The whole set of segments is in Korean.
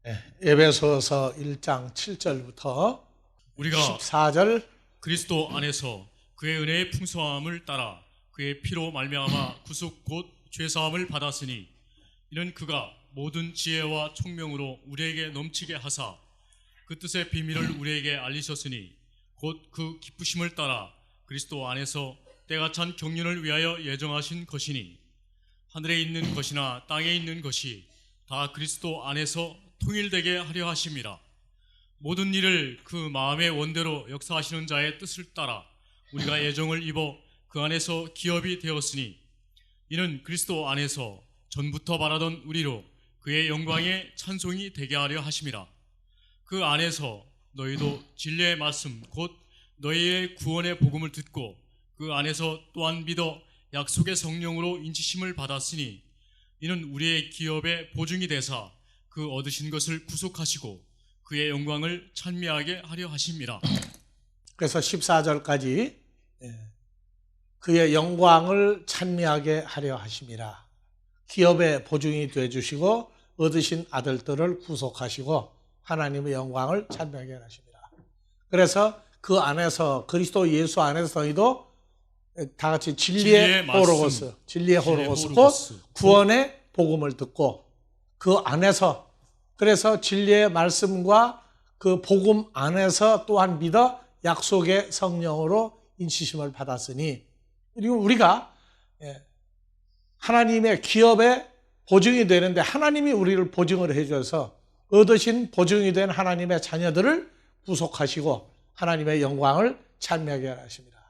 에베소서 1장 7절부터 우리가 14절. 그리스도 안에서 그의 은혜의 풍성함을 따라 그의 피로 말미암아 구속 곧 죄사함을 받았으니 이는 그가 모든 지혜와 총명으로 우리에게 넘치게 하사 그 뜻의 비밀을 우리에게 알리셨으니 곧 그 기쁘심을 따라 그리스도 안에서 때가 찬 경륜을 위하여 예정하신 것이니 하늘에 있는 것이나 땅에 있는 것이 다 그리스도 안에서 통일되게 하려 하심이라. 모든 일을 그 마음의 원대로 역사하시는 자의 뜻을 따라 우리가 예정을 입어 그 안에서 기업이 되었으니 이는 그리스도 안에서 전부터 바라던 우리로 그의 영광의 찬송이 되게 하려 하심이라. 그 안에서 너희도 진리의 말씀 곧 너희의 구원의 복음을 듣고 그 안에서 또한 믿어 약속의 성령으로 인치심을 받았으니 이는 우리의 기업의 보증이 되사 그 얻으신 것을 구속하시고 그의 영광을 찬미하게 하려 하심이라. 그래서 14절까지 그의 영광을 찬미하게 하려 하심이라. 기업의 보증이 되어주시고 얻으신 아들들을 구속하시고 하나님의 영광을 찬미하게 하십니다. 그래서 그 안에서 그리스도 예수 안에서 너희도 다 같이 진리의 호로고스, 진리의 호로고스, 곧 구원의 복음을 듣고 그 안에서, 그래서 진리의 말씀과 그 복음 안에서 또한 믿어 약속의 성령으로 인치심을 받았으니, 그리고 우리가 하나님의 기업의 보증이 되는데 하나님이 우리를 보증을 해줘서 얻으신 보증이 된 하나님의 자녀들을 구속하시고 하나님의 영광을 찬미하게 하십니다.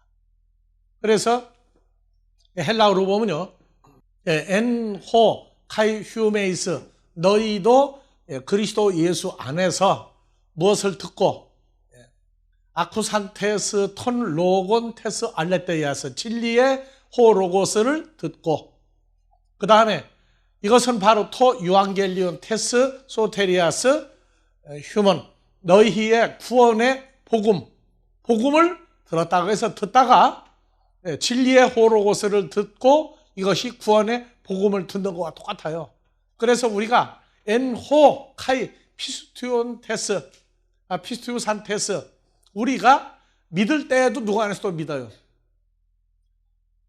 그래서 헬라어로 보면요, 엔호 카이 휴메이스, 너희도 그리스도 예수 안에서 무엇을 듣고, 아쿠산테스 톤 로곤 테스 알레테이아스, 진리의 호로고스를 듣고, 그 다음에 이것은 바로 토 유앙겔리온 테스 소테리아스 휴먼, 너희의 구원의 복음을 들었다고 해서 듣다가 진리의 호로고스를 듣고 이것이 구원의 복음을 듣는 것과 똑같아요. 그래서 우리가 엔호 카이 피스투온 테스, 피스투산 테스, 우리가 믿을 때에도 누구 안에서도 믿어요.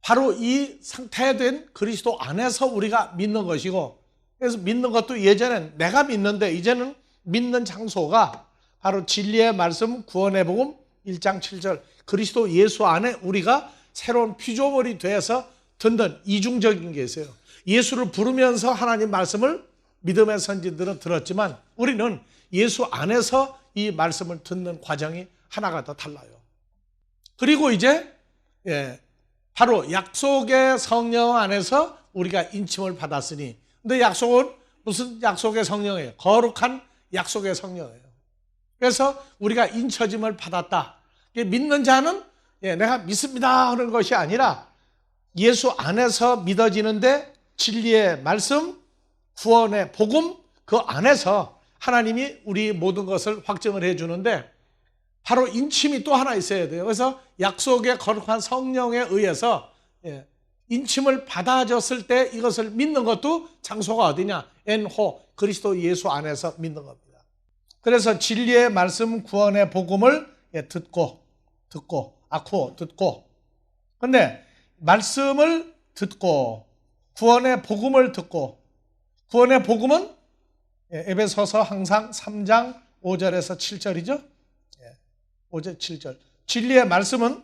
바로 이 상태된 그리스도 안에서 우리가 믿는 것이고, 그래서 믿는 것도 예전엔 내가 믿는데 이제는 믿는 장소가 바로 진리의 말씀 구원의 복음 1장 7절 그리스도 예수 안에 우리가 새로운 피조물이 되어서 듣는 이중적인 게 있어요. 예수를 부르면서 하나님 말씀을 믿음의 선지들은 들었지만 우리는 예수 안에서 이 말씀을 듣는 과정이 하나가 더 달라요. 그리고 이제 바로 약속의 성령 안에서 우리가 인침을 받았으니, 근데 약속은 무슨 약속의 성령이에요? 거룩한 약속의 성령이에요. 그래서 우리가 인쳐짐을 받았다. 믿는 자는 내가 믿습니다 하는 것이 아니라 예수 안에서 믿어지는데 진리의 말씀, 구원의 복음, 그 안에서 하나님이 우리 모든 것을 확증을 해주는데 바로 인침이 또 하나 있어야 돼요. 그래서 약속의 거룩한 성령에 의해서 인침을 받아졌을 때 이것을 믿는 것도 장소가 어디냐? 엔호, 그리스도 예수 안에서 믿는 겁니다. 그래서 진리의 말씀, 구원의 복음을 듣고, 근데 말씀을 듣고 구원의 복음을 듣고, 구원의 복음은 에베소서 항상 3장 5절에서 7절이죠. 5절 7절. 진리의 말씀은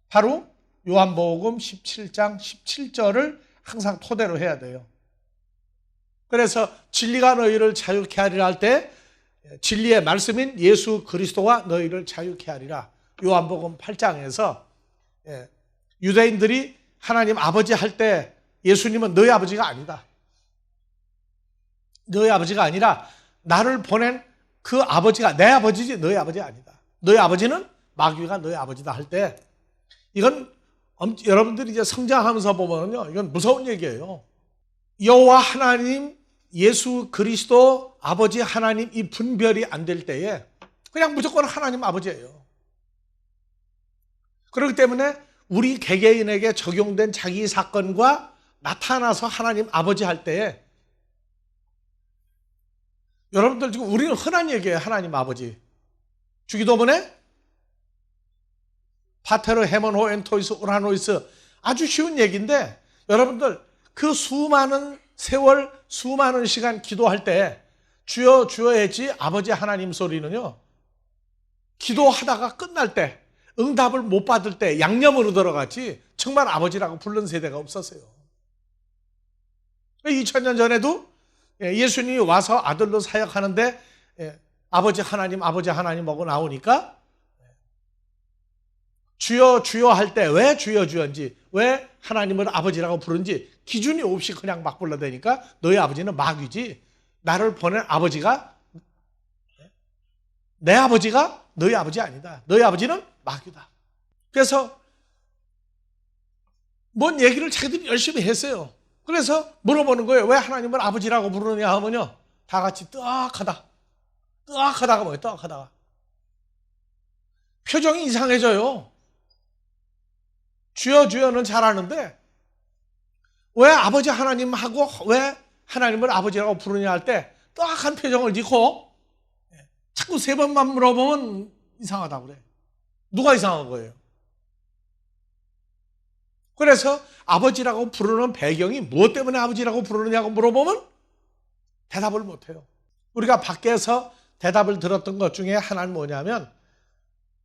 바로 요한복음 17장 17절을 항상 토대로 해야 돼요. 그래서 진리가 너희를 자유케 하리라 할 때 진리의 말씀인 예수 그리스도가 너희를 자유케 하리라. 요한복음 8장에서 유대인들이 하나님 아버지 할 때 예수님은 너희 아버지가 아니다. 너희 아버지가 아니라 나를 보낸 그 아버지가 내 아버지지 너희 아버지 아니다. 너희 아버지는 마귀가 너희 아버지다 할 때, 이건 여러분들이 이제 성장하면서 보면요, 이건 무서운 얘기예요. 여호와 하나님, 예수 그리스도 아버지 하나님 이 분별이 안 될 때에 그냥 무조건 하나님 아버지예요. 그렇기 때문에 우리 개개인에게 적용된 자기 사건과 나타나서 하나님 아버지 할 때에 여러분들 지금 우리는 흔한 얘기예요. 하나님 아버지. 주기도문에 파테르 헤먼호 엔토이스 우라노이스 아주 쉬운 얘기인데 여러분들 그 수많은 세월 수많은 시간 기도할 때 주여 주여 했지 아버지 하나님 소리는요. 기도하다가 끝날 때 응답을 못 받을 때 양념으로 들어갔지 정말 아버지라고 부른 세대가 없었어요. 2000년 전에도 예수님이 와서 아들로 사역하는데 아버지 하나님 하고 나오니까 주여 주여 할 때 왜 주여 주여인지 왜 하나님을 아버지라고 부른지 기준이 없이 그냥 막 불러대니까 너희 아버지는 마귀지 나를 보낸 아버지가 내 아버지가 너희 아버지 아니다. 너희 아버지는 마귀다. 그래서 뭔 얘기를 자기들이 열심히 했어요. 그래서 물어보는 거예요. 왜 하나님을 아버지라고 부르느냐 하면요. 다 같이 뜨악하다가 뭐예요? 뜨악하다가. 표정이 이상해져요. 주여 주여는 잘하는데 왜 아버지 하나님하고 왜 하나님을 아버지라고 부르냐 할 때 뜨악한 표정을 짓고 자꾸 세 번만 물어보면 이상하다고 그래. 누가 이상한 거예요? 그래서 아버지라고 부르는 배경이 무엇 때문에 아버지라고 부르느냐고 물어보면 대답을 못해요. 우리가 밖에서 대답을 들었던 것 중에 하나는 뭐냐면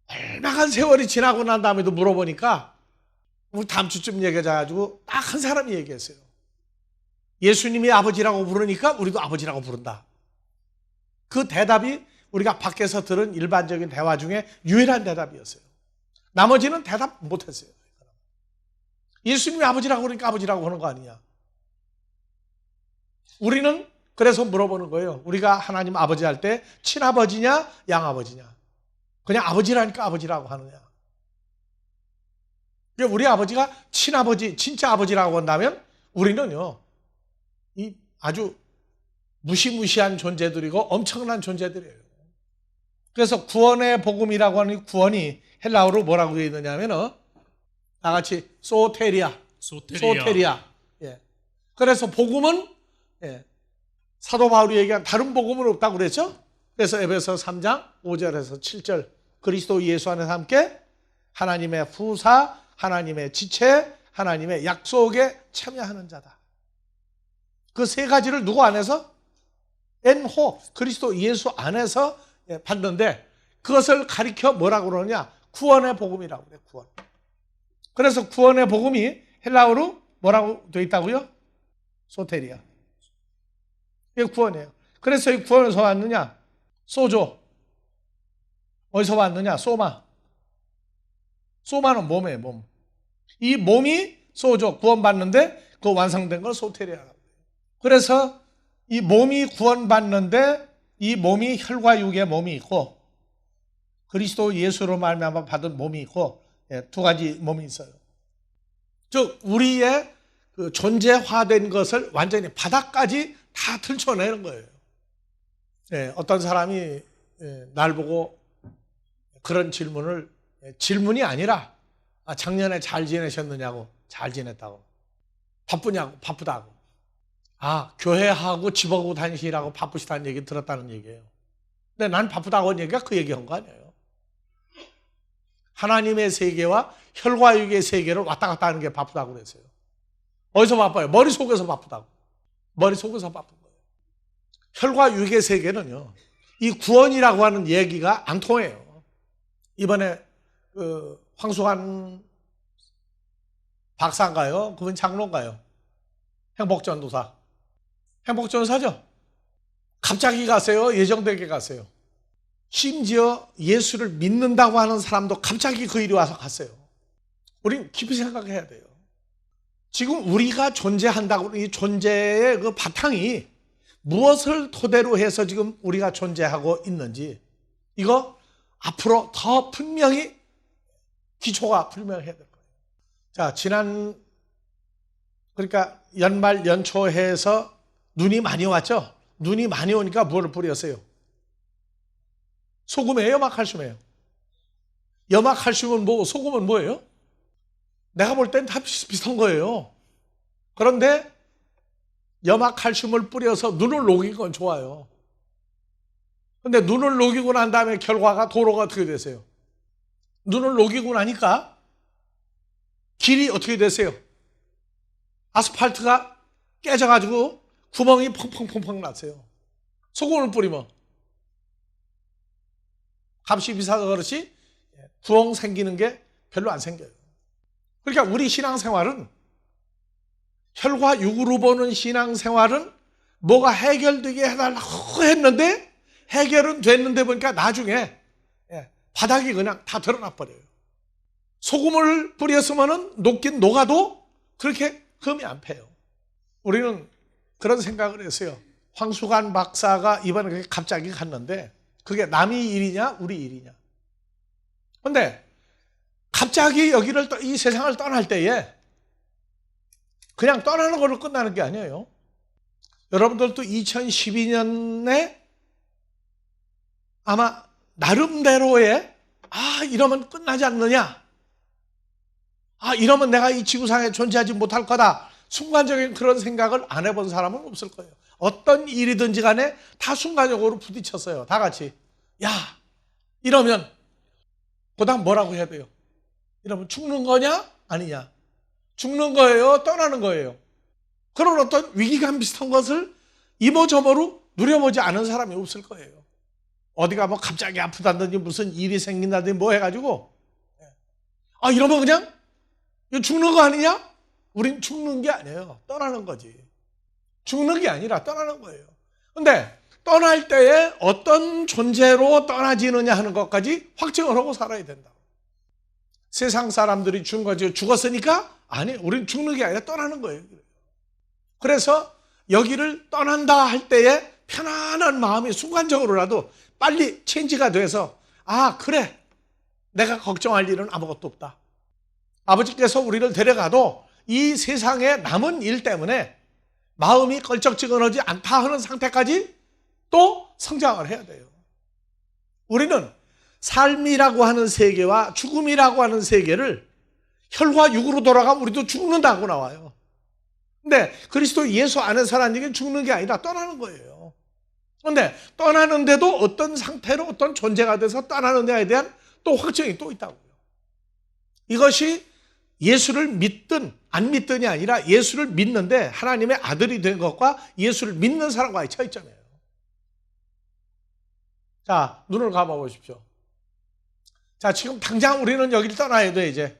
얼마간 세월이 지나고 난 다음에도 물어보니까 우리 다음 주쯤 얘기해가지고 딱 한 사람이 얘기했어요. 예수님이 아버지라고 부르니까 우리도 아버지라고 부른다. 그 대답이 우리가 밖에서 들은 일반적인 대화 중에 유일한 대답이었어요. 나머지는 대답 못했어요. 예수님이 아버지라고 그러니까 아버지라고 하는 거 아니냐. 우리는 그래서 물어보는 거예요. 우리가 하나님 아버지 할 때 친아버지냐 양아버지냐. 그냥 아버지라니까 아버지라고 하느냐. 우리 아버지가 친아버지 진짜 아버지라고 한다면 우리는요 이 아주 무시무시한 존재들이고 엄청난 존재들이에요. 그래서 구원의 복음이라고 하는 구원이 헬라어로 뭐라고 되어 있느냐면은 다 같이 소테리아. 예. 그래서 복음은 사도 바울이 얘기한 다른 복음은 없다고 그랬죠. 그래서 에베소 3장 5절에서 7절 그리스도 예수 안에서 함께 하나님의 후사, 하나님의 지체, 하나님의 약속에 참여하는 자다. 그 세 가지를 누구 안에서? 엔호, 그리스도 예수 안에서 받는데 그것을 가리켜 뭐라고 그러냐? 구원의 복음이라고 그래요. 구원. 그래서 구원의 복음이 헬라어로 뭐라고 되어 있다고요? 소테리아. 이게 구원이에요. 그래서 이 구원에서 왔느냐? 소조. 어디서 왔느냐? 소마. 소마는 몸이에요, 몸. 이 몸이 소조, 구원받는데 그 완성된 걸 소테리아라고 해요. 그래서 이 몸이 구원받는데 이 몸이 혈과 육의 몸이 있고 그리스도 예수로 말미암아 받은 몸이 있고 두 가지 몸이 있어요. 즉 우리의 그 존재화된 것을 완전히 바닥까지 다 들춰내는 거예요. 어떤 사람이 날 보고 그런 질문을 질문이 아니라 작년에 잘 지내셨느냐고. 잘 지냈다고. 바쁘냐고. 바쁘다고. 교회하고 집하고 다니시라고 바쁘시다는 얘기 들었다는 얘기예요. 근데 난 바쁘다고 한 얘기가 그 얘기한 거 아니에요. 하나님의 세계와 혈과 육의 세계를 왔다 갔다 하는 게 바쁘다고 그랬어요. 어디서 바빠요? 머릿속에서 바쁘다고. 머릿속에서 바쁜 거예요. 혈과 육의 세계는요. 이 구원이라고 하는 얘기가 안 통해요. 이번에 황수환 박사인가요? 그분 장로인가요? 행복전도사. 행복전도사죠? 갑자기 가세요? 예정되게 가세요? 심지어 예수를 믿는다고 하는 사람도 갑자기 그 일이 와서 갔어요. 우린 깊이 생각해야 돼요. 지금 우리가 존재한다고 이 존재의 그 바탕이 무엇을 토대로 해서 지금 우리가 존재하고 있는지 이거 앞으로 더 분명히 기초가 분명해야 될 거예요. 자, 그러니까 연말 연초해서 눈이 많이 왔죠? 눈이 많이 오니까 뭐를 뿌렸어요? 소금이에요? 염화칼슘이에요? 염화칼슘은 뭐고 소금은 뭐예요? 내가 볼 땐 다 비슷한 거예요. 그런데 염화칼슘을 뿌려서 눈을 녹인 건 좋아요. 근데 눈을 녹이고 난 다음에 결과가 도로가 어떻게 되세요? 눈을 녹이고 나니까 길이 어떻게 되세요? 아스팔트가 깨져가지고 구멍이 펑펑펑펑 났어요. 소금을 뿌리면 값이 비싸서 그렇지 구멍 생기는 게 별로 안 생겨요. 그러니까 우리 신앙생활은, 혈과 육으로 보는 신앙생활은 뭐가 해결되게 해달라고 했는데 해결은 됐는데 보니까 나중에 바닥이 그냥 다 드러나 버려요. 소금을 뿌렸으면 녹긴 녹아도 그렇게 흠이 안 패요. 우리는 그런 생각을 했어요. 황수관 박사가 이번에 갑자기 갔는데 그게 남의 일이냐 우리 일이냐. 그런데 갑자기 여기를 이 세상을 떠날 때에 그냥 떠나는 걸로 끝나는 게 아니에요. 여러분들도 2012년에 아마 나름대로의 이러면 끝나지 않느냐, 이러면 내가 이 지구상에 존재하지 못할 거다, 순간적인 그런 생각을 안 해본 사람은 없을 거예요. 어떤 일이든지 간에 다 순간적으로 부딪혔어요. 다 같이. 야, 이러면 그다음 뭐라고 해야 돼요? 이러면 죽는 거냐 아니냐, 죽는 거예요 떠나는 거예요. 그런 어떤 위기감 비슷한 것을 이모저모로 누려보지 않은 사람이 없을 거예요. 어디가 뭐 갑자기 아프다든지 무슨 일이 생긴다든지 뭐 해가지고 이러면 그냥 이거 죽는 거 아니냐? 우린 죽는 게 아니에요. 떠나는 거지. 죽는 게 아니라 떠나는 거예요. 근데 떠날 때에 어떤 존재로 떠나지느냐 하는 것까지 확증을 하고 살아야 된다. 세상 사람들이 죽었으니까 아니, 우린 죽는 게 아니라 떠나는 거예요. 그래서 여기를 떠난다 할 때에 편안한 마음이 순간적으로라도 빨리 체인지가 돼서 그래, 내가 걱정할 일은 아무것도 없다. 아버지께서 우리를 데려가도 이 세상에 남은 일 때문에 마음이 걸쩍지근하지 않다 하는 상태까지 또 성장을 해야 돼요. 우리는 삶이라고 하는 세계와 죽음이라고 하는 세계를 혈과 육으로 돌아가면 우리도 죽는다고 나와요. 근데 그리스도 예수 안에서라는 얘기는 죽는 게 아니라 떠나는 거예요. 그런데 떠나는데도 어떤 상태로 어떤 존재가 돼서 떠나느냐에 대한 또 확증이 또 있다고요. 이것이 예수를 믿든 안 믿든이 아니라 예수를 믿는데 하나님의 아들이 된 것과 예수를 믿는 사람과의 차이점이에요. 자, 눈을 감아 보십시오. 자, 지금 당장 우리는 여기를 떠나야 돼. 이제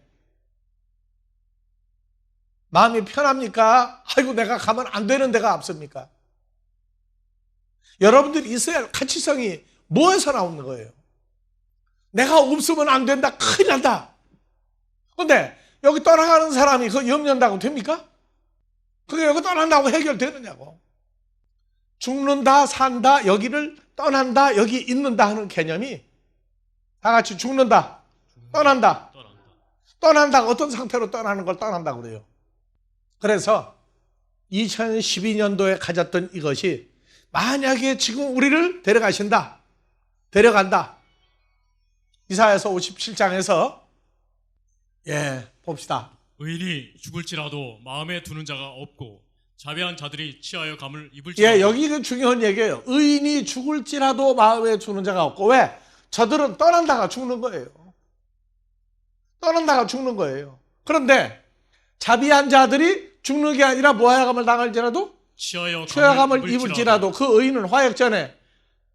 마음이 편합니까? 아이고, 내가 가면 안 되는 데가 없습니까? 여러분들이 있어야 할 가치성이 뭐에서 나오는 거예요? 내가 없으면 안 된다, 큰일 난다. 그런데 여기 떠나가는 사람이 그거 염려한다고 됩니까? 그게 여기 떠난다고 해결되느냐고. 죽는다, 산다, 여기를 떠난다, 여기 있는다 하는 개념이 다 같이 죽는다, 떠난다. 떠난다, 어떤 상태로 떠나는 걸 떠난다고 그래요. 그래서 2012년도에 가졌던 이것이 만약에 지금 우리를 데려간다. 이사야서 57장에서 봅시다. 의인이 죽을지라도 마음에 두는 자가 없고 자비한 자들이 취하여 감을 입을지라도. 여기 그 중요한 얘기예요. 의인이 죽을지라도 마음에 두는 자가 없고. 왜? 저들은 떠난다가 죽는 거예요. 떠난다가 죽는 거예요. 그런데 자비한 자들이 죽는 게 아니라 모하야감을 당할지라도 취하여 감을 입을지라도 그 의인은 화역 전에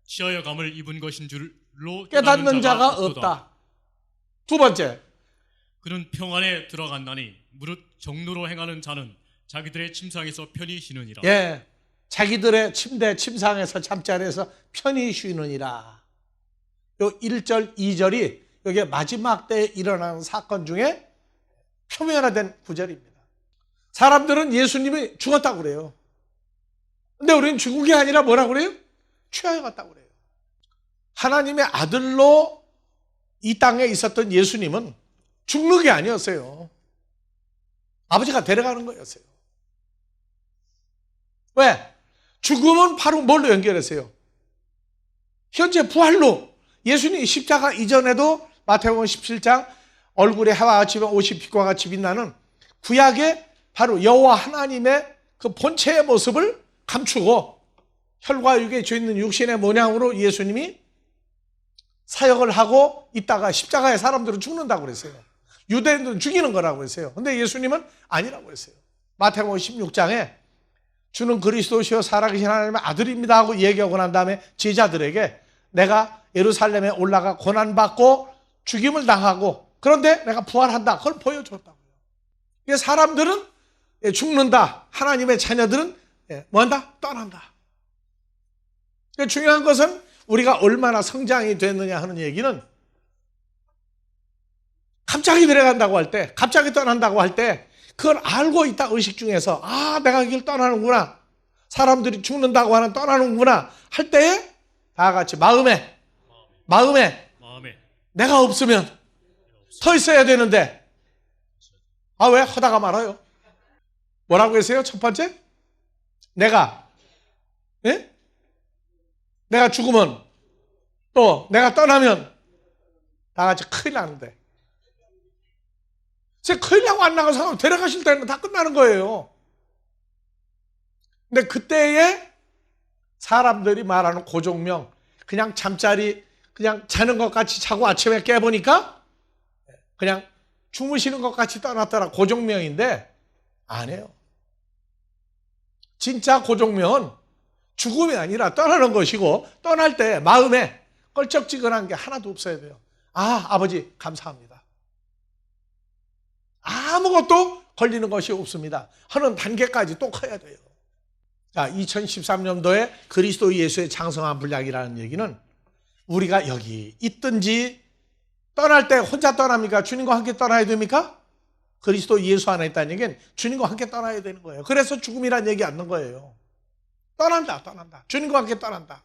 취하여 감을 입은 것인 줄로 깨닫는 자가 없다. 두 번째, 그는 평안에 들어간다니 무릇 정로로 행하는 자는 자기들의 침상에서 편히 쉬느니라. 자기들의 침대 침상에서 잠자리에서 편히 쉬느니라. 요 1절 2절이 여기 마지막 때에 일어나는 사건 중에 표면화된 구절입니다. 사람들은 예수님이 죽었다고 그래요. 근데 우리는 죽은 게 아니라 뭐라고 그래요? 취하여 갔다고 그래요. 하나님의 아들로 이 땅에 있었던 예수님은 죽는 게 아니었어요. 아버지가 데려가는 거였어요. 왜? 죽음은 바로 뭘로 연결했어요? 현재 부활로. 예수님이 십자가 이전에도 마태복음 17장 얼굴에 해와 같이 옷이 빛과 같이 빛나는 구약의 바로 여호와 하나님의 그 본체의 모습을 감추고 혈과 육에 죄 있는 육신의 모양으로 예수님이 사역을 하고 있다가 십자가에 사람들은 죽는다고 그랬어요. 유대인들은 죽이는 거라고 그랬어요. 근데 예수님은 아니라고 그랬어요. 마태복음 16장에 주는 그리스도시요 살아계신 하나님의 아들입니다 하고 얘기하고 난 다음에 제자들에게 내가 예루살렘에 올라가 고난받고 죽임을 당하고 그런데 내가 부활한다. 그걸 보여줬다고요. 사람들은 죽는다. 하나님의 자녀들은 뭐한다? 떠난다. 중요한 것은 우리가 얼마나 성장이 됐느냐 하는 얘기는 갑자기 들어간다고 할 때, 갑자기 떠난다고 할 때 그걸 알고 있다. 의식 중에서 내가 이 길 떠나는구나. 사람들이 죽는다고 하는 떠나는구나 할 때에 다 같이 마음에 내가 없으면 서 있어야 되는데 왜 하다가 말아요? 뭐라고 했어요? 첫 번째? 내가 죽으면 또 내가 떠나면 다 같이 큰일 나는데 큰일 나고 안 나간 사람 데려가실 때는 다 끝나는 거예요. 근데 그때에 사람들이 말하는 고종명 그냥 잠자리 그냥 자는 것 같이 자고 아침에 깨보니까 그냥 주무시는 것 같이 떠났더라. 고종명인데 아니에요. 진짜 고종명은 죽음이 아니라 떠나는 것이고 떠날 때 마음에 껄쩍지근한 게 하나도 없어야 돼요. 아버지 감사합니다. 아무것도 걸리는 것이 없습니다 하는 단계까지 또 커야 돼요. 자, 2013년도에 그리스도 예수의 장성한 분량이라는 얘기는 우리가 여기 있든지 떠날 때 혼자 떠납니까? 주님과 함께 떠나야 됩니까? 그리스도 예수 안에 있다는 얘기는 주님과 함께 떠나야 되는 거예요. 그래서 죽음이라는 얘기 안 넣는 거예요. 떠난다. 주님과 함께 떠난다.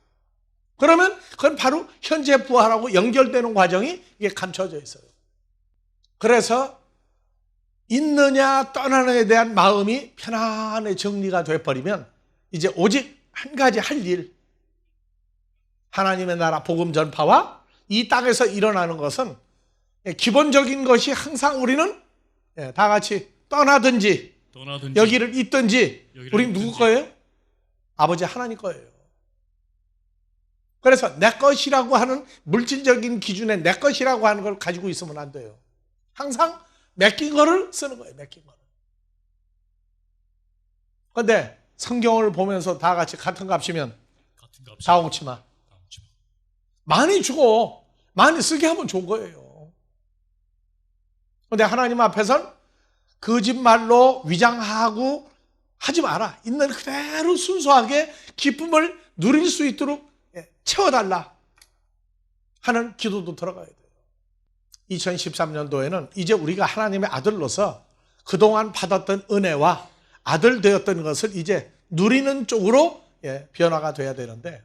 그러면 그건 바로 현재 부활하고 연결되는 과정이 이게 감춰져 있어요. 그래서 있느냐 떠나느냐에 대한 마음이 편안하게 정리가 돼버리면 이제 오직 한 가지 할 일, 하나님의 나라 복음 전파와 이 땅에서 일어나는 것은 기본적인 것이 항상 우리는 다 같이 떠나든지 여기를 있든지 우리는 누구 거예요? 아버지 하나님 거예요. 그래서 내 것이라고 하는 물질적인 기준에 내 것이라고 하는 걸 가지고 있으면 안 돼요. 항상 맡긴 거를 쓰는 거예요. 맡긴 거를. 그런데 성경을 보면서 다 같이 같은 값이면 다 옹치 마. 많이 주고 많이 쓰게 하면 좋은 거예요. 그런데 하나님 앞에서는 거짓말로 위장하고 하지 마라. 있는 그대로 순수하게 기쁨을 누릴 수 있도록 채워달라 하는 기도도 들어가야 돼요. 2013년도에는 이제 우리가 하나님의 아들로서 그동안 받았던 은혜와 아들 되었던 것을 이제 누리는 쪽으로 변화가 돼야 되는데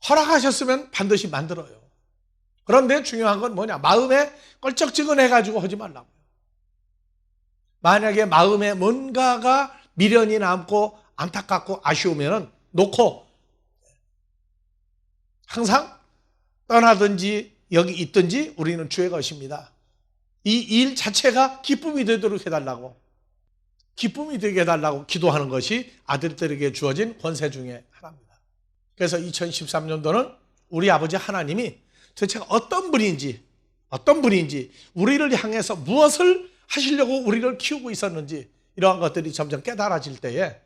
허락하셨으면 반드시 만들어요. 그런데 중요한 건 뭐냐? 마음에 껄쩍지근해가지고 하지 말라고요. 만약에 마음에 뭔가가 미련이 남고 안타깝고 아쉬우면 놓고 항상 떠나든지 여기 있든지 우리는 주의 것입니다. 이 일 자체가 기쁨이 되도록 해달라고, 기쁨이 되게 해달라고 기도하는 것이 아들들에게 주어진 권세 중에 하나입니다. 그래서 2013년도는 우리 아버지 하나님이 도대체 어떤 분인지 우리를 향해서 무엇을 하시려고 우리를 키우고 있었는지 이러한 것들이 점점 깨달아질 때에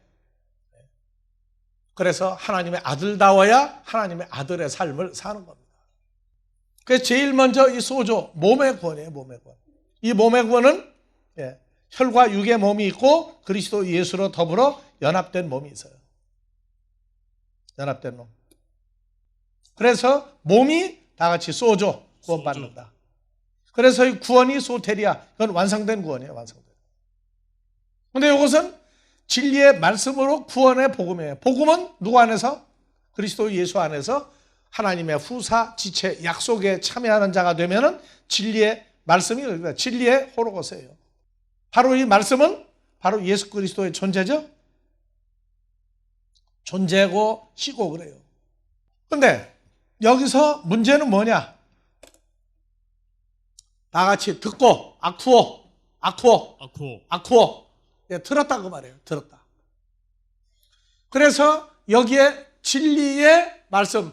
그래서 하나님의 아들다워야 하나님의 아들의 삶을 사는 겁니다. 그래서 제일 먼저 이 소조, 몸의 구원이에요. 몸의 구원. 이 몸의 구원은 혈과 육의 몸이 있고 그리스도 예수로 더불어 연합된 몸이 있어요. 연합된 몸. 그래서 몸이 다 같이 소조, 구원받는다. 그래서 이 구원이 소테리아, 그건 완성된 구원이에요. 완성된. 그런데 이것은 진리의 말씀으로 구원의 복음이에요. 복음은 누구 안에서? 그리스도 예수 안에서 하나님의 후사, 지체, 약속에 참여하는 자가 되면은 진리의 말씀이 진리의 호로고스예요. 바로 이 말씀은 바로 예수 그리스도의 존재죠. 존재고 시고 그래요. 그런데 여기서 문제는 뭐냐? 다 같이 듣고 아쿠오 들었다 그 말이에요. 들었다. 그래서 여기에 진리의 말씀.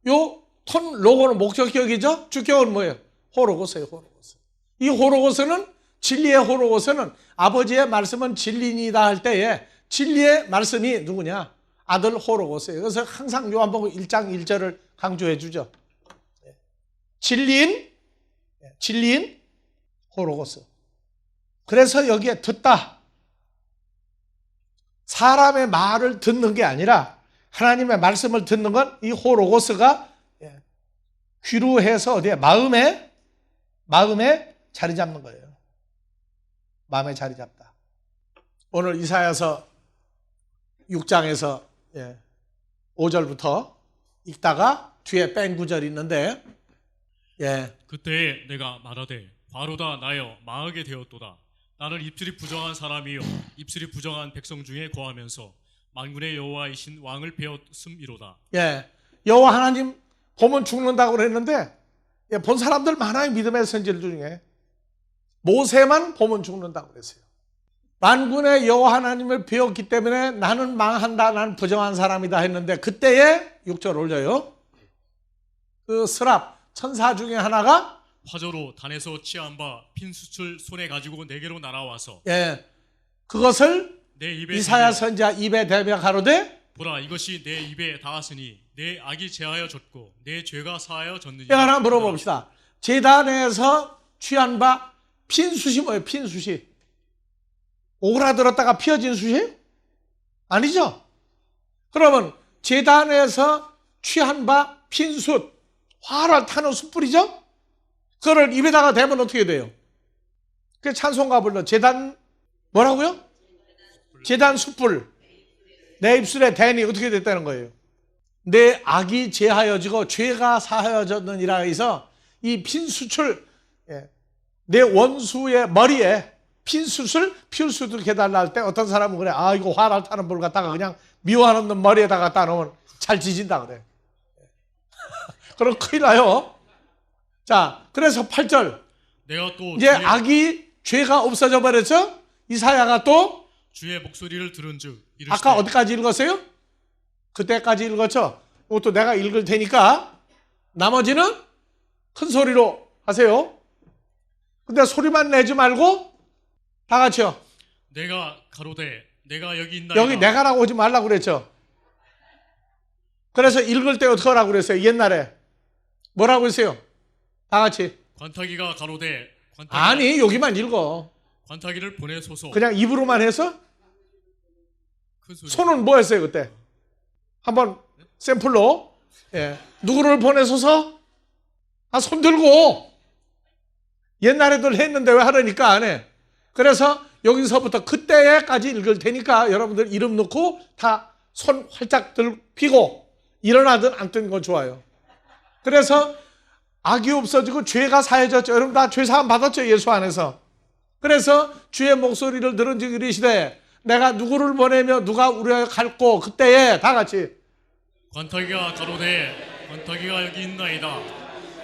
요 톤 로고는 목적격이죠. 주격은 뭐예요? 호로고스예요. 호로고스. 이 호로고스는 진리의 호로고스는 아버지의 말씀은 진리니다 할 때에 진리의 말씀이 누구냐? 아들 호로고스예요. 그래서 항상 요한복음 1장 1절을 강조해 주죠. 진리인 호로고스. 그래서 여기에 듣다. 사람의 말을 듣는 게 아니라 하나님의 말씀을 듣는 건 이 호로고스가 귀로 해서 어디에? 마음에 자리 잡는 거예요. 마음에 자리 잡다. 오늘 이사야서 6장에서 5절부터 읽다가 뒤에 뺀 구절이 있는데 그때에 내가 말하되 과로다 나여 망하게 되었도다. 나는 입술이 부정한 사람이요 입술이 부정한 백성 중에 거하면서 만군의 여호와이신 왕을 배웠음이로다. 여호와 하나님 보면 죽는다고 그랬는데 본 사람들 많아요. 믿음의 선지들 중에. 모세만 보면 죽는다고 그랬어요. 만군의 여호와 하나님을 배웠기 때문에 나는 망한다. 나는 부정한 사람이다 했는데 그때에 6절 올려요. 그 스랍 천사 중에 하나가 화저로 단에서 취한 바 핀수출 손에 가지고 내게로 날아와서 그것을 내 입에 이사야 선지자 입에 대며 가로되 보라 이것이 내 입에 닿았으니 내 악이 제하여 졌고 내 죄가 사하여 졌느니라. 제가 하나 물어봅시다. 제단에서 취한 바 핀숯이 뭐예요? 핀숯이 오그라들었다가 피어진 숯이에요? 아니죠. 그러면 제단에서 취한 바 핀숯 화를 타는 숯불이죠. 그거를 입에다가 대면 어떻게 돼요? 그 찬송가 불러 제단 뭐라고요? 제단 숯불 내 입술에 대니 어떻게 됐다는 거예요? 내 악이 제하여지고 죄가 사하여졌느니라 해서 이 핀숯을 내 원수의 머리에 핀숯을 피울수도 해달라 할 때 어떤 사람은 그래. 아 이거 화를 타는 불 갖다가 그냥 미워하는 놈 머리에다가 갖다 놓으면 잘 지진다 그래. 그럼 큰일 나요. 자 그래서 8절 내가 또 이제 악이 죄가 없어져 버렸죠. 이사야가 또 주의 목소리를 들은즉 아까 어디까지 읽었어요? 그때까지 읽었죠. 이것도 내가 읽을 테니까 나머지는 큰 소리로 하세요. 근데 소리만 내지 말고 다 같이요. 내가 가로되 내가 여기 있나이다. 여기 내가라고 오지 말라고 그랬죠. 그래서 읽을 때 어떻게 하라고 그랬어요? 옛날에 뭐라고 했어요? 다 같이 관타기가 가로되 아니 여기만 읽어. 관타기를 보내소서. 그냥 입으로만 해서 큰 소리. 손은 뭐 했어요 그때? 한번 샘플로 누구를 보내소서? 손 들고 옛날에도 했는데 왜 하려니까 안 해. 그래서 여기서부터 그때까지 읽을 테니까 여러분들 이름 넣고 다 손 활짝 펴고 일어나든 앉든 건 좋아요. 그래서 악이 없어지고 죄가 사해졌죠. 여러분 다 죄사함 받았죠 예수 안에서. 그래서 주의 목소리를 들은 즉 이르시되 내가 누구를 보내며 누가 우리와 갈고 그때에 다 같이 관타기가 가로되 관타기가 여기 있나이다.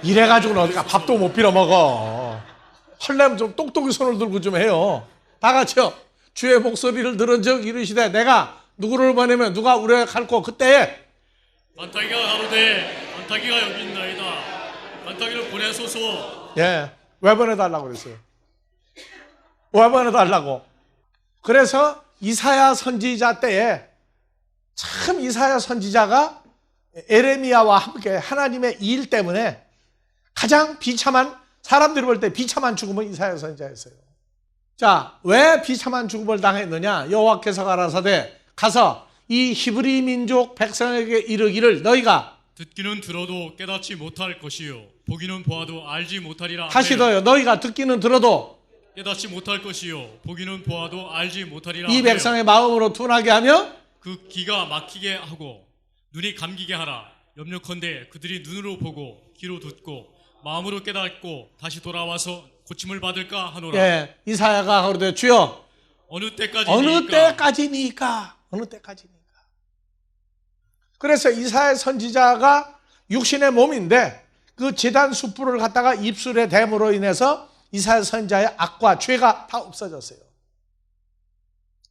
이래가지고는 어디가 밥도 못 빌어 먹어. 헐렘 좀 똑똑히 손을 들고 좀 해요. 다 같이요. 주의 목소리를 들은 즉 이르시되 내가 누구를 보내며 누가 우리와 갈고 그때에 관타기가 가로되 관타기가 여기 있나이다. 관타기를 보내소서. 왜 보내달라고 그랬어요? 왜 보내달라고? 그래서 이사야 선지자 때에 참 이사야 선지자가 에레미야와 함께 하나님의 일 때문에 가장 비참한 사람들이 볼 때 비참한 죽음은 이사야 선지자였어요. 자, 왜 비참한 죽음을 당했느냐? 여호와께서 가라사대 가서 이 히브리 민족 백성에게 이르기를 너희가 듣기는 들어도 깨닫지 못할 것이요 보기는 보아도 알지 못하리라. 다시 더요. 너희가 듣기는 들어도 깨닫지 못할 것이요 보기는 보아도 알지 못하리라. 이 백성의 마음으로 둔하게 하며 그 귀가 막히게 하고 눈이 감기게 하라. 염려컨대 그들이 눈으로 보고 귀로 듣고 마음으로 깨닫고 다시 돌아와서 고침을 받을까 하노라. 이사야가 그러되 주여 어느 때까지니까. 어느 때까지니까. 그래서 이사야 선지자가 육신의 몸인데 그 제단 숯불을 갖다가 입술에 댐으로 인해서 이사야 선지자의 악과 죄가 다 없어졌어요.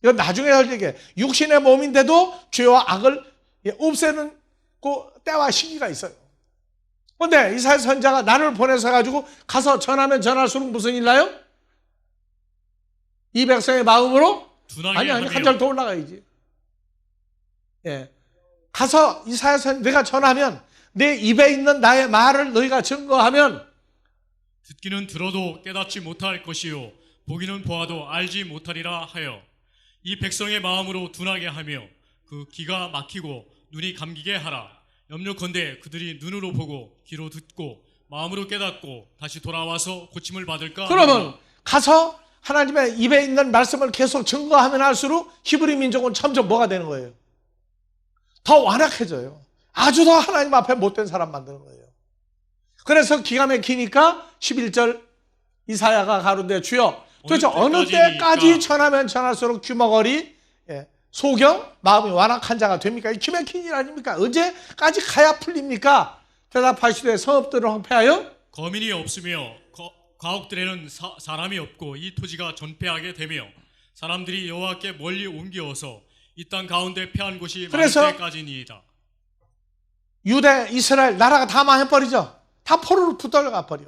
이건 나중에 할 얘기예요. 육신의 몸인데도 죄와 악을 없애는 그 때와 시기가 있어요. 그런데 이사야 선지자가 나를 보내서 가지고 가서 전하면 전할수록 무슨 일 나요? 이 백성의 마음으로 아니 한 절 더 올라가야지. 예, 가서 이사야 선지자가 전하면 내 입에 있는 나의 말을 너희가 증거하면 듣기는 들어도 깨닫지 못할 것이요 보기는 보아도 알지 못하리라 하여 이 백성의 마음으로 둔하게 하며 그 귀가 막히고 눈이 감기게 하라. 염려컨대 그들이 눈으로 보고 귀로 듣고 마음으로 깨닫고 다시 돌아와서 고침을 받을까? 그러면 가서 하나님의 입에 있는 말씀을 계속 증거하면 할수록 히브리 민족은 점점 뭐가 되는 거예요? 더 완악해져요. 아주 더 하나님 앞에 못된 사람 만드는 거예요. 그래서 기가 막히니까 11절 이사야가 가로되 주여 도대체 어느 때까지 전하면 전할수록 귀머거리 소경 마음이 완악한 자가 됩니까? 이 기가 막힌 일 아닙니까? 언제까지 가야 풀립니까? 대답하시되 성읍들을 황폐하여 거민이 없으며 가옥들에는 사람이 없고 이 토지가 전폐하게 되며 사람들이 여호와께 멀리 옮겨서 이 땅 가운데 패한 곳이 많을 때까지니이다. 유대, 이스라엘 나라가 다 망해버리죠. 다 포로로 붙들려가 버려.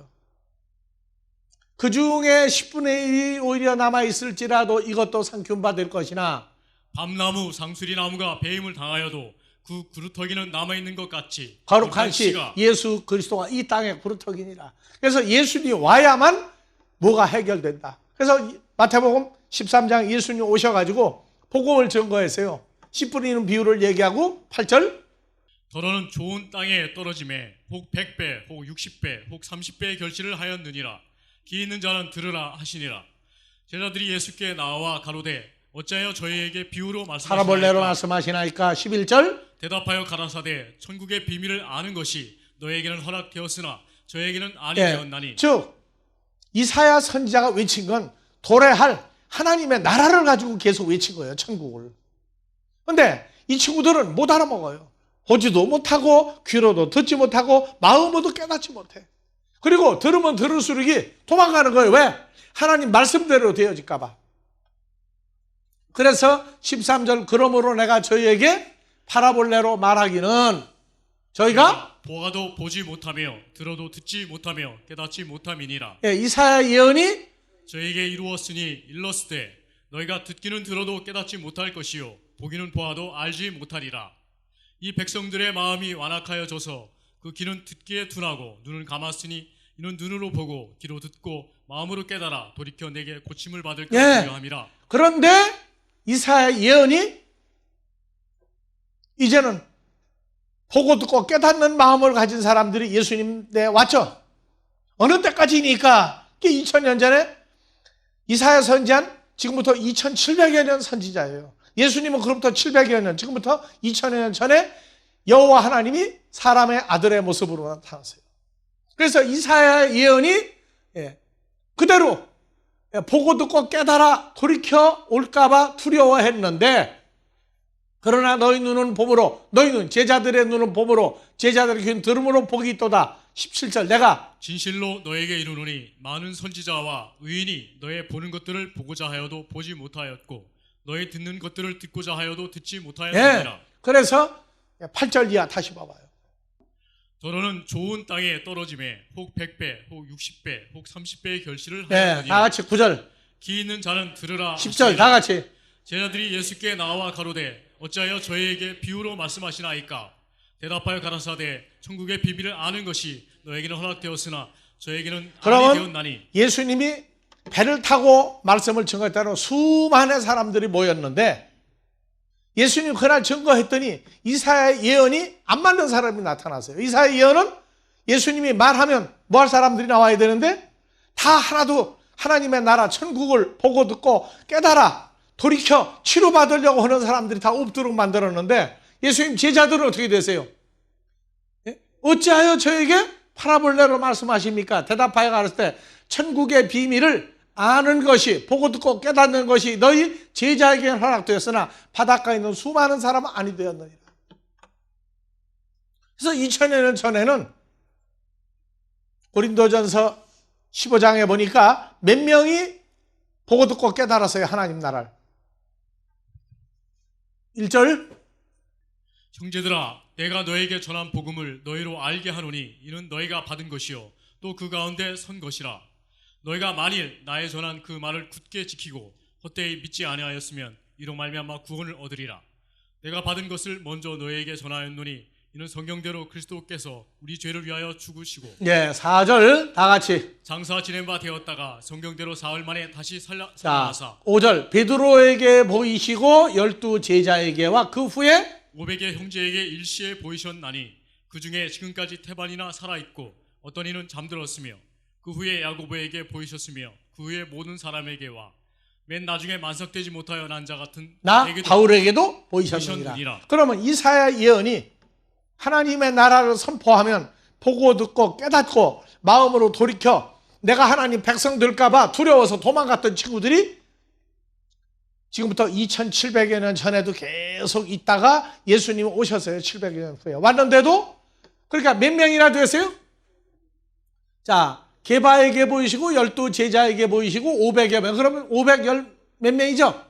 그 중에 10분의 1이 오히려 남아있을지라도 이것도 상균받을 것이나 밤나무, 상수리나무가 배임을 당하여도 그 구루터기는 남아있는 것 같이 거룩한 시 예수 그리스도가 이 땅에 구루터기니라. 그래서 예수님 와야만 뭐가 해결된다. 그래서 마태복음 13장 예수님 오셔가지고 복음을 증거했어요. 씨 뿌리는 비유를 얘기하고 8절 더러는 좋은 땅에 떨어짐에 혹 100배, 혹 60배, 혹 30배의 결실을 하였느니라. 귀 있는 자는 들으라 하시니라. 제자들이 예수께 나와 가로되 어찌하여 저희에게 비유로 파라볼레로 말씀하시나이까? 11절 대답하여 가라사대 천국의 비밀을 아는 것이 너에게는 허락되었으나 저에게는 아니 되었나니. 즉 이사야 선지자가 외친 건 도래할 하나님의 나라를 가지고 계속 외친 거예요. 천국을. 그런데 이 친구들은 못 알아먹어요. 보지도 못하고 귀로도 듣지 못하고 마음으로도 깨닫지 못해. 그리고 들으면 들을수록 도망가는 거예요. 왜? 하나님 말씀대로 되어질까 봐. 그래서 13절 그러므로 내가 저희에게 파라볼레로 말하기는 저희가 보아도 보지 못하며 들어도 듣지 못하며 깨닫지 못함이니라. 이사야 예언이 저에게 이루었으니 일렀으되 너희가 듣기는 들어도 깨닫지 못할 것이요 보기는 보아도 알지 못하리라. 이 백성들의 마음이 완악하여져서 그 귀는 듣기에 둔하고 눈은 감았으니 이는 눈으로 보고 귀로 듣고 마음으로 깨달아 돌이켜 내게 고침을 받을까 두려함이라. 그런데 이사야 예언이 이제는 보고 듣고 깨닫는 마음을 가진 사람들이 예수님에 왔죠. 어느 때까지니까 2000년 전에 이사야 선지한 지금부터 2700여 년 선지자예요. 예수님은 그로부터 700여 년, 지금부터 2000여 년 전에 여호와 하나님이 사람의 아들의 모습으로 나타났어요. 그래서 이사야 예언이 그대로 보고 듣고 깨달아 돌이켜 올까봐 두려워했는데 그러나 너희 눈은 봄으로 너희는 제자들의 눈은 봄으로 제자들의 귀는 들음으로 복이 있도다. 17절 내가 진실로 너에게 이르노니 많은 선지자와 의인이 너의 보는 것들을 보고자 하여도 보지 못하였고 너의 듣는 것들을 듣고자 하여도 듣지 못하였느니라. 그래서 8절 이하 다시 봐봐요. 더러는 좋은 땅에 떨어짐에 혹 100배, 혹 60배, 혹 30배의 결실을 하였느니라. 다 같이 9절 귀 있는 자는 들으라. 10절 다 같이 제자들이 예수께 나와 가로되 어찌하여 저희에게 비유로 말씀하시나이까? 대답하여 가라사대 천국의 비밀을 아는 것이 너에게는 허락되었으나 저에게는 아니 되었나니. 예수님이 배를 타고 말씀을 증거했다는 수많은 사람들이 모였는데 예수님 그날 증거했더니 이사야 예언이 안 맞는 사람이 나타났어요. 이사야 예언은 예수님이 말하면 뭐 할 사람들이 나와야 되는데 다 하나도 하나님의 나라 천국을 보고 듣고 깨달아 돌이켜 치료받으려고 하는 사람들이 다 없도록 만들었는데 예수님 제자들은 어떻게 되세요? 어찌하여 저에게 파라볼레로 말씀하십니까? 대답하여 가라사대 때 천국의 비밀을 아는 것이 보고 듣고 깨닫는 것이 너희 제자에게 허락되었으나 바닷가에 있는 수많은 사람은 아니 되었느니라. 그래서 2000여 년 전에는 고린도전서 15장에 보니까 몇 명이 보고 듣고 깨달았어요. 하나님 나라를. 1절 형제들아, 내가 너에게 전한 복음을 너희로 알게 하노니 이는 너희가 받은 것이요 또 그 가운데 선 것이라. 너희가 만일 나의 전한 그 말을 굳게 지키고 헛되이 믿지 아니하였으면 이로 말미암아 구원을 얻으리라. 내가 받은 것을 먼저 너희에게 전하였노니 이는 성경대로 그리스도께서 우리 죄를 위하여 죽으시고 4절 다 같이. 장사 지낸 바 되었다가 성경대로 사흘 만에 다시 자, 살아나사 5절 베드로에게 보이시고 12 제자에게와 그 후에 500의 형제에게 일시에 보이셨나니 그 중에 지금까지 태반이나 살아있고 어떤 이는 잠들었으며 그 후에 야고보에게 보이셨으며 그 후에 모든 사람에게와 맨 나중에 만삭되지 못하여 난 자 같은 나 내게도 바울에게도 보이셨느니라. 보이셨느니라. 그러면 이사야 예언이 하나님의 나라를 선포하면 보고 듣고 깨닫고 마음으로 돌이켜 내가 하나님 백성 될까 봐 두려워서 도망갔던 친구들이 지금부터 2700여 년 전에도 계속 있다가 예수님이 오셨어요. 700여 년 후에 왔는데도 그러니까 몇 명이나 됐어요? 자, 게바에게 보이시고 12 제자에게 보이시고 500여 명. 그러면 500몇 명이죠?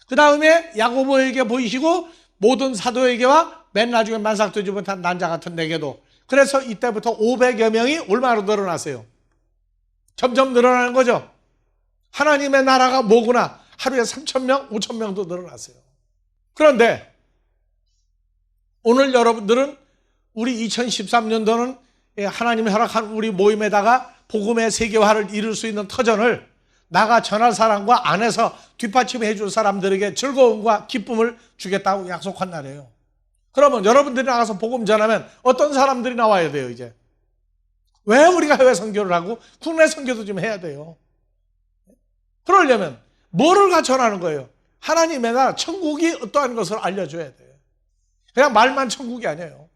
그 다음에 야고보에게 보이시고 모든 사도에게와 맨 나중에 만삭되지 못한 난자 같은 내게도. 그래서 이때부터 500여 명이 얼마로 늘어났어요? 점점 늘어나는 거죠. 하나님의 나라가 뭐구나. 하루에 3,000명, 5,000명도 늘어났어요. 그런데 오늘 여러분들은 우리 2013년도는 하나님이 허락한 우리 모임에다가 복음의 세계화를 이룰 수 있는 터전을 나가 전할 사람과 안에서 뒷받침해 줄 사람들에게 즐거움과 기쁨을 주겠다고 약속한 날이에요. 그러면 여러분들이 나가서 복음 전하면 어떤 사람들이 나와야 돼요, 이제? 왜 우리가 해외 선교를 하고 국내 선교도 좀 해야 돼요? 그러려면 뭐를 전하는 거예요? 하나님의 나라, 천국이 어떠한 것을 알려줘야 돼요. 그냥 말만 천국이 아니에요.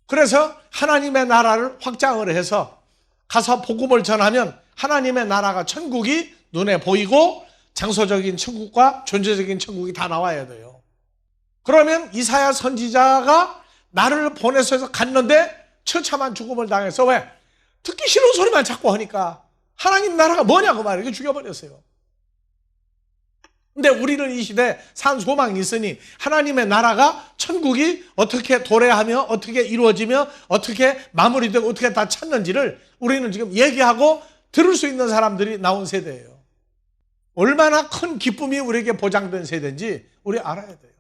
그래서 하나님의 나라를 확장을 해서 가서 복음을 전하면 하나님의 나라가 천국이 눈에 보이고 장소적인 천국과 존재적인 천국이 다 나와야 돼요. 그러면 이사야 선지자가 나를 보내서 갔는데 처참한 죽음을 당해서 왜? 듣기 싫은 소리만 자꾸 하니까 하나님 나라가 뭐냐고 말이에요. 죽여버렸어요. 근데 우리는 이 시대에 산 소망이 있으니 하나님의 나라가 천국이 어떻게 도래하며 어떻게 이루어지며 어떻게 마무리되고 어떻게 다 찾는지를 우리는 지금 얘기하고 들을 수 있는 사람들이 나온 세대예요. 얼마나 큰 기쁨이 우리에게 보장된 세대인지 우리 알아야 돼요.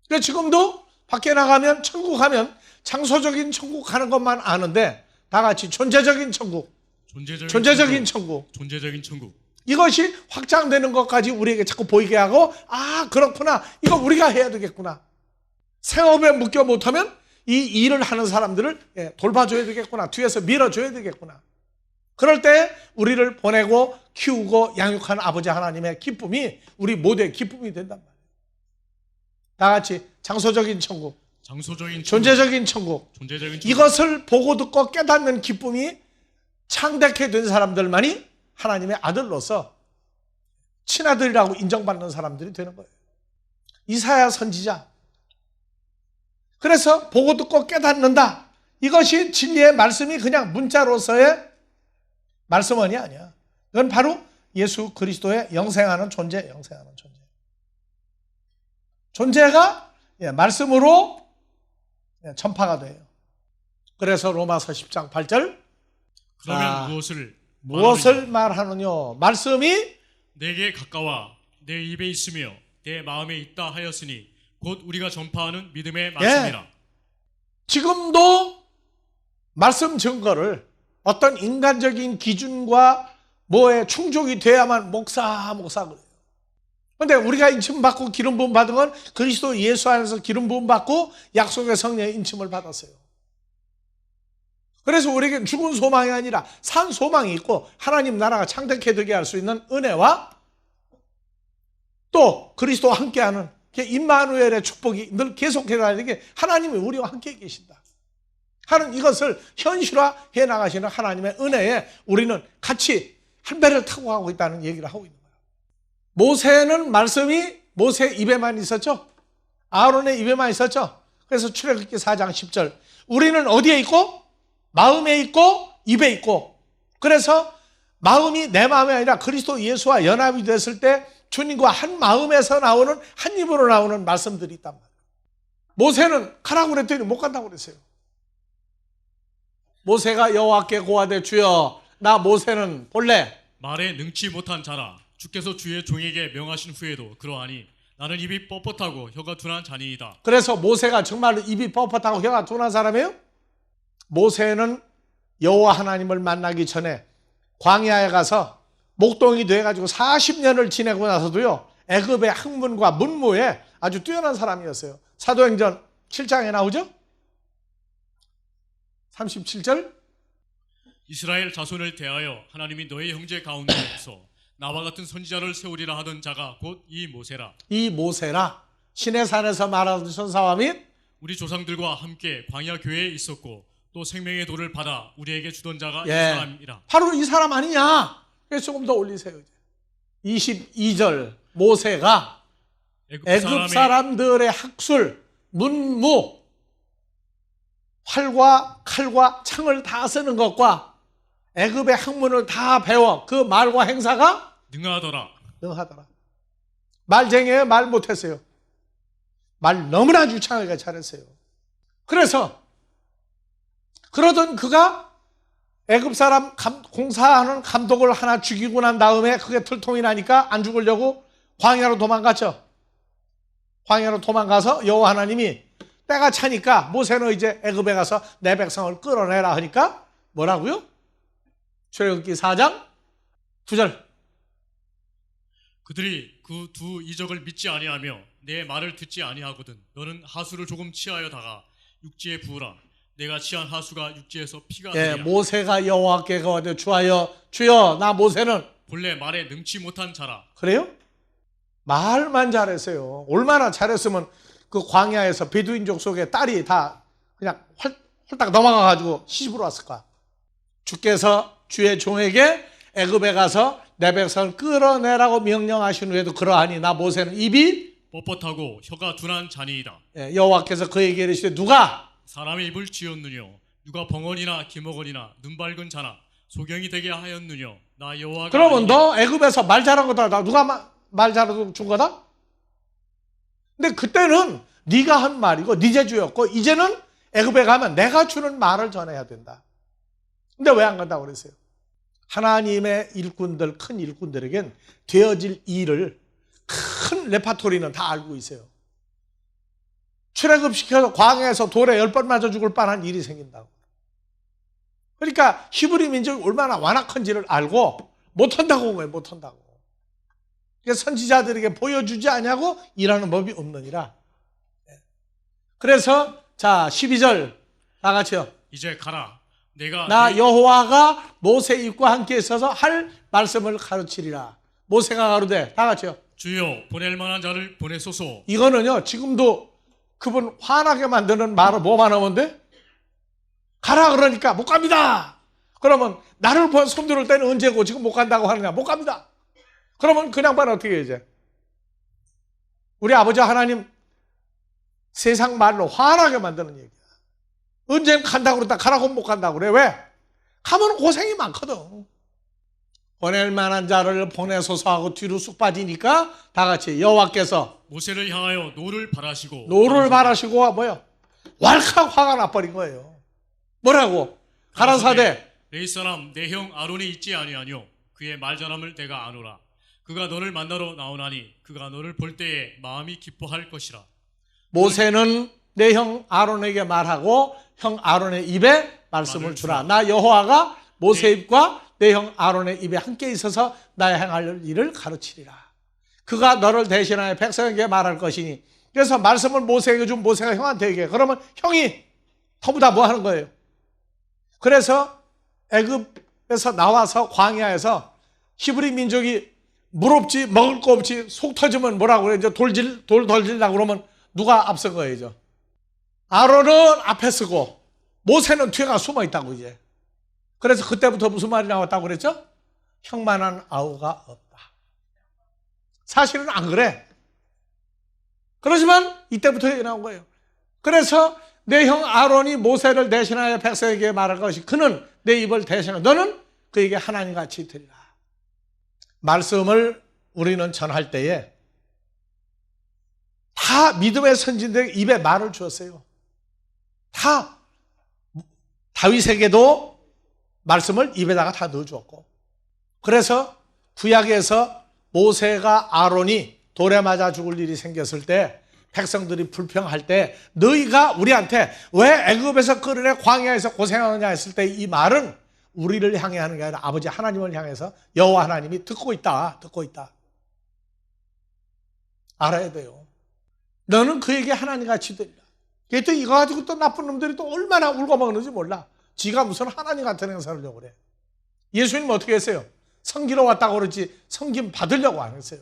그러니까 지금도 밖에 나가면 천국 하면 장소적인 천국 하는 것만 아는데 다 같이 존재적인 천국, 존재적인 천국. 존재적인 천국. 이것이 확장되는 것까지 우리에게 자꾸 보이게 하고 아 그렇구나 이거 우리가 해야 되겠구나. 생업에 묶여 못하면 이 일을 하는 사람들을 돌봐줘야 되겠구나. 뒤에서 밀어줘야 되겠구나. 그럴 때 우리를 보내고 키우고 양육하는 아버지 하나님의 기쁨이 우리 모두의 기쁨이 된단 말이에요. 다 같이 장소적인 천국, 존재적인 천국. 이것을 보고 듣고 깨닫는 기쁨이 창대케 된 사람들만이 하나님의 아들로서 친아들이라고 인정받는 사람들이 되는 거예요. 이사야 선지자. 그래서 보고 듣고 깨닫는다. 이것이 진리의 말씀이 그냥 문자로서의 말씀원이 아니야. 이건 바로 예수 그리스도의 영생하는 존재, 영생하는 존재. 존재가 말씀으로 전파가 돼요. 그래서 로마서 10장 8절. 그러면 무엇을 말하느냐? 말씀이 내게 가까워 내 입에 있으며 내 마음에 있다 하였으니 곧 우리가 전파하는 믿음의 말씀이라. 지금도 말씀 증거를 어떤 인간적인 기준과 뭐에 충족이 돼야만 목사 그래요. 그런데 우리가 인침 받고 기름 부음 받은 건 그리스도 예수 안에서 기름 부음 받고 약속의 성령의 인침을 받았어요. 그래서 우리에게 죽은 소망이 아니라 산 소망이 있고 하나님 나라가 창대케 되게 할 수 있는 은혜와 또 그리스도와 함께하는 임마누엘의 축복이 늘 계속해 가는 게 하나님이 우리와 함께 계신다 하는 이것을 현실화해 나가시는 하나님의 은혜에 우리는 같이 한 배를 타고 가고 있다는 얘기를 하고 있는 거예요. 모세는 말씀이 모세 입에만 있었죠. 아론의 입에만 있었죠. 그래서 출애굽기 4장 10절 우리는 어디에 있고? 마음에 있고 입에 있고. 그래서 마음이 내 마음이 아니라 그리스도 예수와 연합이 됐을 때 주님과 한 마음에서 나오는 한 입으로 나오는 말씀들이 있단 말이에요. 모세는 가라고 그랬더니 못 간다고 그랬어요. 모세가 여호와께 고하되 주여 나 모세는 본래 말에 능치 못한 자라. 주께서 주의 종에게 명하신 후에도 그러하니 나는 입이 뻣뻣하고 혀가 둔한 자니이다. 그래서 모세가 정말로 입이 뻣뻣하고 혀가 둔한 사람이에요? 모세는 여호와 하나님을 만나기 전에 광야에 가서 목동이 돼가지고 40년을 지내고 나서도요 애굽의 학문과 문무에 아주 뛰어난 사람이었어요. 사도행전 7장에 나오죠? 37절 이스라엘 자손을 대하여 하나님이 너의 형제 가운데서 나와 같은 선지자를 세우리라 하던 자가 곧 이 모세라. 이 모세라 시내산에서 말하던 천사와 및 우리 조상들과 함께 광야 교회에 있었고 또 생명의 돌을 받아 우리에게 주던 자가 이 예, 사람이라. 바로 이 사람 아니냐? 그래서 조금 더 올리세요. 22절 모세가 애굽 사람들의 학술, 문무, 활과 칼과 창을 다 쓰는 것과 애굽의 학문을 다 배워 그 말과 행사가 능하더라. 말쟁이에요? 말 못했어요. 말 너무나 유창하게 잘했어요. 그래서 그러던 그가 애굽 사람 공사하는 감독을 하나 죽이고 난 다음에 그게 들통이 나니까 안 죽으려고 광야로 도망갔죠. 광야로 도망가서 여호와 하나님이 때가 차니까 모세는 이제 애굽에 가서 내 백성을 끌어내라 하니까 뭐라고요? 출애굽기 4장 9절 그들이 그 두 이적을 믿지 아니하며 내 말을 듣지 아니하거든 너는 하수를 조금 취하여다가 육지에 부으라. 내가 취한 하수가 육지에서 피가 예, 되리라. 모세가 여호와께 거하되 주여 나 모세는 본래 말에 능치 못한 자라. 그래요? 말만 잘했어요. 얼마나 잘했으면 그 광야에서 베두인족 속에 딸이 다 그냥 홀딱 넘어가가지고 시집으로 왔을까? 주께서 주의 종에게 애굽에 가서 내 백성을 끌어내라고 명령하신 후에도 그러하니 나 모세는 입이 뻣뻣하고 혀가 둔한 자니이다. 여호와께서 그에게 이르시되 누가 사람의 입을 쥐었느뇨 누가 벙어리나 기머거리나 눈 밝은 자나 소경이 되게 하였느뇨 나 여호와가 그러면 아니냐. 너 애굽에서 말 잘한 거다 나 누가 말 잘해서 준 거다? 근데 그때는 네가 한 말이고 네 재주였고 이제는 애굽에 가면 내가 주는 말을 전해야 된다. 근데 왜 안 간다고 그랬어요? 하나님의 일꾼들, 큰 일꾼들에겐 되어질 일을 큰 레파토리는 다 알고 있어요. 출애굽시켜서 광야에서 돌에 10번 맞아 죽을 뻔한 일이 생긴다고. 그러니까 히브리 민족이 얼마나 완악한지를 알고 못한다고 온 거예요. 못한다고. 그러니까 선지자들에게 보여주지 않냐고 일하는 법이 없느니라. 그래서 자 12절 다 같이요. 이제 가라. 내가 나 여호와가 모세 입과 함께 있어서 할 말씀을 가르치리라. 모세가 가로되 다 같이요. 주여 보낼 만한 자를 보내소서. 이거는요 지금도 그분 화나게 만드는 말을 뭐만 하면 돼? 가라 그러니까 못 갑니다. 그러면 나를 손들을 때는 언제고 지금 못 간다고 하느냐? 못 갑니다. 그러면 그냥 반 어떻게 해 이제? 우리 아버지 하나님 세상 말로 화나게 만드는 얘기야. 언제 간다고 그러다 가라고 못 간다고 그래. 왜? 가면 고생이 많거든. 보낼 만한 자를 보내소서 하고 뒤로 쑥 빠지니까 다 같이 여호와께서 모세를 향하여 노를 바라시고 뭐야? 왈칵 화가 나버린 거예요. 뭐라고? 가라사대 내 사람 내 형 아론이 있지 아니하뇨 그의 말잘함을 내가 아노라. 그가 너를 만나러 나오나니 그가 너를 볼 때에 마음이 기뻐할 것이라. 모세는 내 형 아론에게 말하고 형 아론의 입에 말씀을 주라. 나 여호와가 모세 입과 내 형 아론의 입에 함께 있어서 나의 행할 일을 가르치리라. 그가 너를 대신하여 백성에게 말할 것이니. 그래서 말씀을 모세에게 준 모세가 형한테 얘기해. 그러면 형이 전부 다 뭐 하는 거예요? 그래서 애굽에서 나와서 광야에서 히브리 민족이 물 없지 먹을 거 없지 속 터지면 뭐라고 그래? 이제 돌 던질라고 그러면 누가 앞선 거예요? 이제? 아론은 앞에 서고 모세는 뒤에가 숨어 있다고 이제. 그래서 그때부터 무슨 말이 나왔다고 그랬죠? 형만한 아우가 없다. 사실은 안 그래. 그렇지만 이때부터 얘기 나온 거예요. 그래서 내 형 아론이 모세를 대신하여 백성에게 말할 것이 그는 내 입을 대신하여 너는 그에게 하나님같이 되리라. 말씀을 우리는 전할 때에 다 믿음의 선진들 입에 말을 주었어요. 다 다윗에게도 말씀을 입에다가 다 넣어주었고, 그래서 구약에서 모세가 아론이 돌에 맞아 죽을 일이 생겼을 때 백성들이 불평할 때 너희가 우리한테 왜 애굽에서 끌어내 광야에서 고생하느냐 했을 때 이 말은 우리를 향해 하는 게 아니라 아버지 하나님을 향해서 여호와 하나님이 듣고 있다. 알아야 돼요. 너는 그에게 하나님같이 되리라. 또 이거 가지고 또 나쁜 놈들이 또 얼마나 울고 먹는지 몰라. 지가 무슨 하나님 같은 행사를 하려고 그래. 예수님 어떻게 했어요? 섬기러 왔다고 그러지 섬김 받으려고 안 했어요.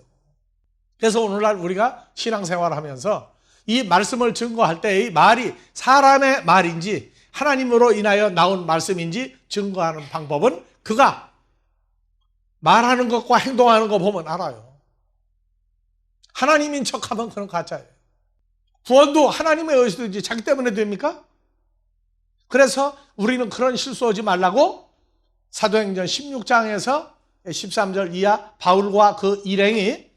그래서 오늘날 우리가 신앙생활을 하면서 이 말씀을 증거할 때 이 말이 사람의 말인지 하나님으로 인하여 나온 말씀인지 증거하는 방법은 그가 말하는 것과 행동하는 거 보면 알아요. 하나님인 척하면 그건 가짜예요. 구원도 하나님의 의지든지 자기 때문에 됩니까? 그래서 우리는 그런 실수하지 말라고 사도행전 16장에서 13절 이하 바울과 그 일행이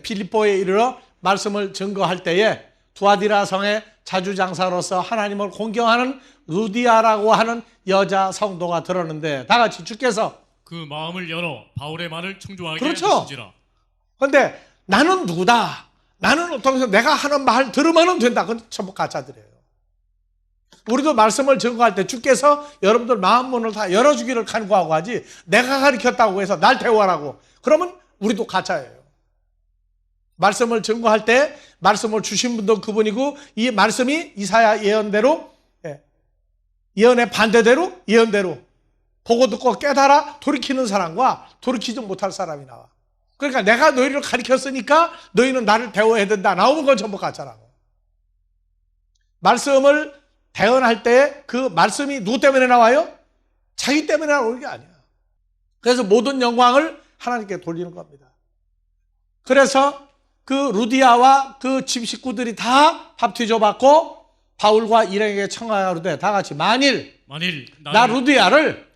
필리포에 이르러 말씀을 증거할 때에 두아디라 성의 자주장사로서 하나님을 공경하는 루디아라고 하는 여자 성도가 들었는데 다 같이 주께서 그 마음을 열어 바울의 말을 청종하게 그렇죠. 하신지라. 그런데 나는 누구다? 나는 어떤 것을 내가 하는 말 들으면 된다. 그건 전부 가짜들이에요. 우리도 말씀을 증거할 때 주께서 여러분들 마음 문을 다 열어주기를 간구하고 하지 내가 가르쳤다고 해서 날 대화라고 그러면 우리도 가짜예요. 말씀을 증거할 때 말씀을 주신 분도 그분이고 이 말씀이 이사야 예언대로 예언의 반대대로 예언대로 보고 듣고 깨달아 돌이키는 사람과 돌이키지 못할 사람이 나와. 그러니까 내가 너희를 가르쳤으니까 너희는 나를 대워해야 된다. 나오는 건 전부 가짜라고. 말씀을 대언할 때 그 말씀이 누구 때문에 나와요? 자기 때문에 나오는 게 아니야. 그래서 모든 영광을 하나님께 돌리는 겁니다. 그래서 그 루디아와 그 집 식구들이 다 밥티저 받고 바울과 일행에게 청하여되 다 같이 만일 나 루디아를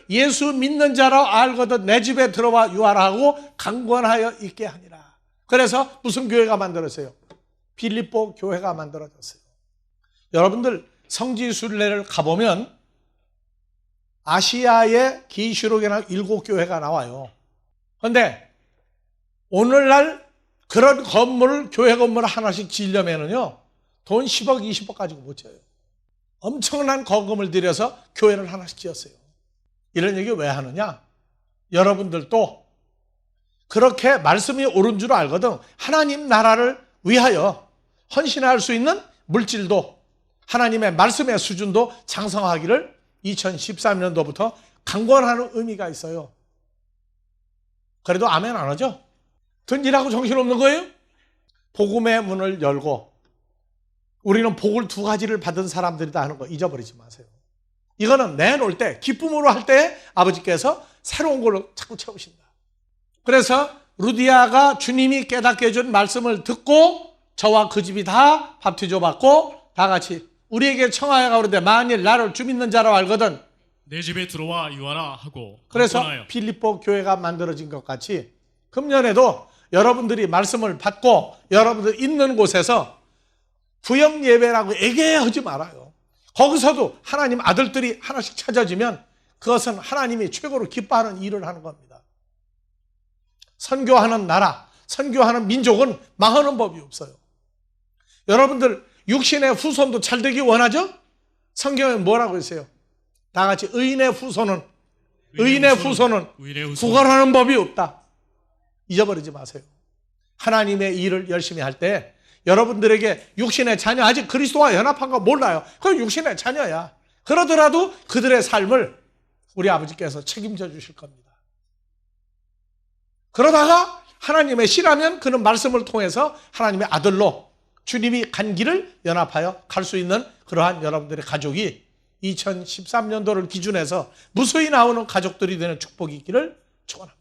예수 믿는 자로 알거든 내 집에 들어와 유하라 하고 강권하여 있게 하니라. 그래서 무슨 교회가 만들어졌어요? 필리포 교회가 만들어졌어요. 여러분들 성지순례를 가보면 아시아의 기시록에는 7교회가 나와요. 그런데 오늘날 그런 건물을 교회 건물을 하나씩 지으려면요 돈 10억 20억 가지고 못 지어요. 엄청난 거금을 들여서 교회를 하나씩 지었어요. 이런 얘기 왜 하느냐? 여러분들도 그렇게 말씀이 옳은 줄 알거든 하나님 나라를 위하여 헌신할 수 있는 물질도 하나님의 말씀의 수준도 장성하기를 2013년도부터 강권하는 의미가 있어요. 그래도 아멘 안 하죠? 든지라고 정신없는 거예요? 복음의 문을 열고 우리는 복을 2가지를 받은 사람들이다 하는 거 잊어버리지 마세요. 이거는 내놓을 때 기쁨으로 할 때 아버지께서 새로운 걸로 자꾸 채우신다. 그래서 루디아가 주님이 깨닫게 해준 말씀을 듣고 저와 그 집이 다 밥티저 받고 다 같이 우리에게 청하여 가오르되 만일 나를 주 믿는 자로 알거든 내 집에 들어와 유하라 하고 그래서 권하여. 필리포 교회가 만들어진 것 같이 금년에도 여러분들이 말씀을 받고 여러분들 있는 곳에서 구역 예배라고 애개하지 말아요. 거기서도 하나님 아들들이 하나씩 찾아지면 그것은 하나님이 최고로 기뻐하는 일을 하는 겁니다. 선교하는 나라, 선교하는 민족은 망하는 법이 없어요. 여러분들 육신의 후손도 잘 되기 원하죠? 성경에 뭐라고 했어요? 다 같이 의인의 후손은 구걸하는 법이 없다. 잊어버리지 마세요. 하나님의 일을 열심히 할 때 여러분들에게 육신의 자녀 아직 그리스도와 연합한 거 몰라요. 그건 육신의 자녀야. 그러더라도 그들의 삶을 우리 아버지께서 책임져 주실 겁니다. 그러다가 하나님의 씨라면 그는 말씀을 통해서 하나님의 아들로 주님이 간 길을 연합하여 갈 수 있는 그러한 여러분들의 가족이 2013년도를 기준해서 무수히 나오는 가족들이 되는 축복이 있기를 축원합니다.